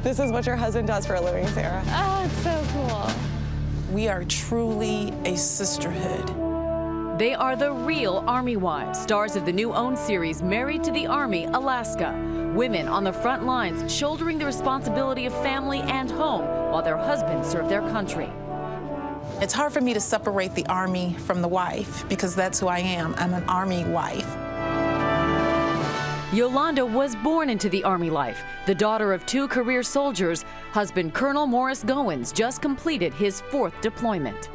This is what your husband does for a living, Sarah. Oh, it's so cool. We are truly a sisterhood. They are the real Army wives, stars of the new OWN series, Married to the Army, Alaska. Women on the front lines, shouldering the responsibility of family and home while their husbands serve their country. It's hard for me to separate the Army from the wife because that's who I am. I'm an Army wife. Yolanda was born into the Army life, the daughter of 2 career soldiers. Husband Colonel Morris Goins just completed his 4th deployment.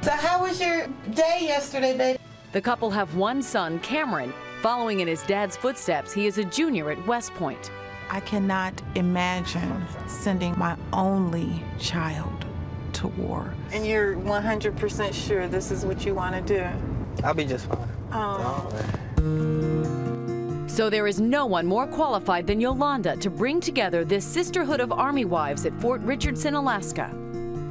So how was your day yesterday, baby? The couple have 1 son, Cameron. Following in his dad's footsteps, he is a junior at West Point. I cannot imagine sending my only child to war. And you're 100% sure this is what you want to do? I'll be just fine. Oh. So there is no one more qualified than Yolanda to bring together this sisterhood of Army wives at Fort Richardson, Alaska.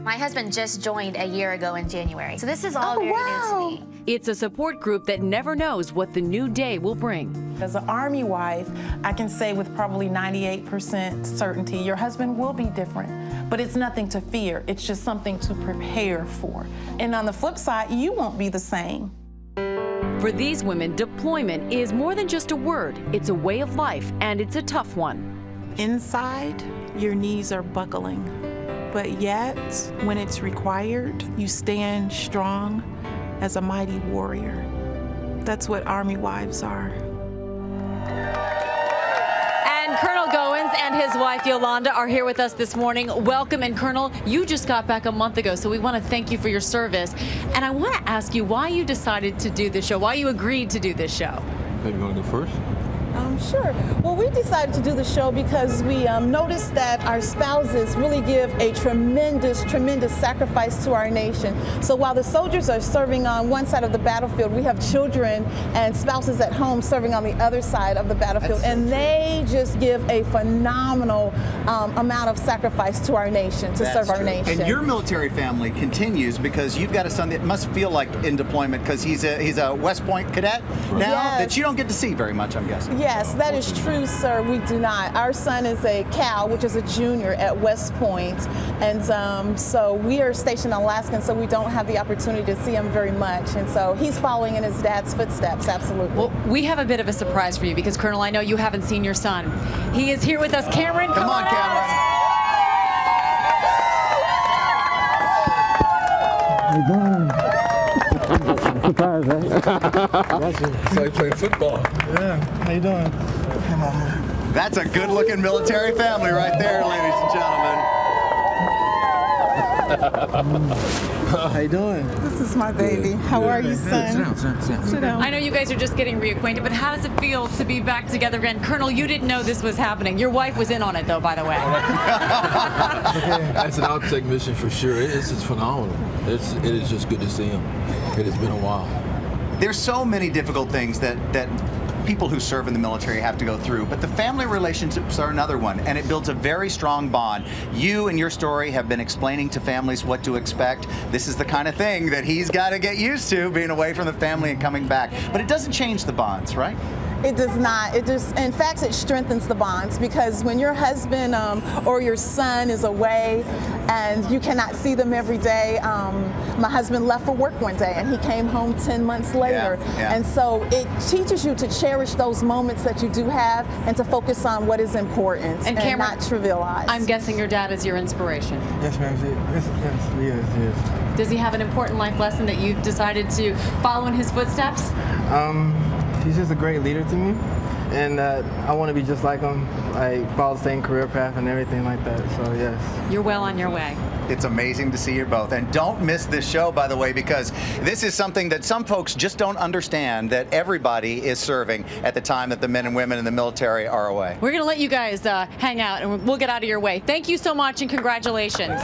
My husband just joined a year ago in January, so this is all very new to me. It's a support group that never knows what the new day will bring. As an Army wife, I can say with probably 98% certainty, your husband will be different. But it's nothing to fear. It's just something to prepare for. And on the flip side, you won't be the same. For these women, deployment is more than just a word. It's a way of life, and it's a tough one. Inside, your knees are buckling. But yet, when it's required, you stand strong as a mighty warrior. That's what Army wives are. And Colonel Goins and his wife Yolanda are here with us this morning. Welcome. And Colonel, you just got back a month ago, so we want to thank you for your service. And I want to ask you why you decided to do this show, why you agreed to do this show. Maybe you want to go first? Sure. Well, we decided to do the show because we noticed that our spouses really give a tremendous, tremendous sacrifice to our nation. So while the soldiers are serving on one side of the battlefield, we have children and spouses at home serving on the other side of the battlefield. And they just give a phenomenal amount of sacrifice to our nation, to serve our nation. And your military family continues because you've got a son that must feel like in deployment because he's a West Point cadet now that you don't get to see very much, I'm guessing. Yes, that is true, sir. We do not. Our son is a Cal, which is a junior at West Point, and so we are stationed in Alaska, and so we don't have the opportunity to see him very much, and so he's following in his dad's footsteps, absolutely. Well, we have a bit of a surprise for you because, Colonel, I know you haven't seen your son. He is here with us. Cameron, come on, Cameron. How you doing? Surprise, right? It's like playing football. Yeah, how you doing? Come on. That's a good-looking military family right there, ladies and gentlemen. How you doing? This is my baby. How are you, son? Sit down. I know you guys are just getting reacquainted, but how does it feel to be back together again? Colonel, you didn't know this was happening. Your wife was in on it, though, by the way. That's an outtake mission for sure. It's just phenomenal. It is just good to see him. It has been a while. There's so many difficult things that people who serve in the military have to go through, but the family relationships are another one, and it builds a very strong bond. You and your story have been explaining to families what to expect. This is the kind of thing that he's got to get used to, being away from the family and coming back. But it doesn't change the bonds, right? It does not. It just, in fact, it strengthens the bonds because when your husband or your son is away and you cannot see them every day, my husband left for work one day and he came home 10 months later. Yeah. And so it teaches you to cherish those moments that you do have and to focus on what is important and Cameron, not trivialize. I'm guessing your dad is your inspiration. Yes, ma'am. Yes, yes. Does he have an important life lesson that you've decided to follow in his footsteps? He's just a great leader to me, and I want to be just like him, like follow the same career path and everything like that, so yes. You're well on your way. It's amazing to see you both. And don't miss this show, by the way, because this is something that some folks just don't understand, that everybody is serving at the time that the men and women in the military are away. We're going to let you guys hang out, and we'll get out of your way. Thank you so much, and congratulations.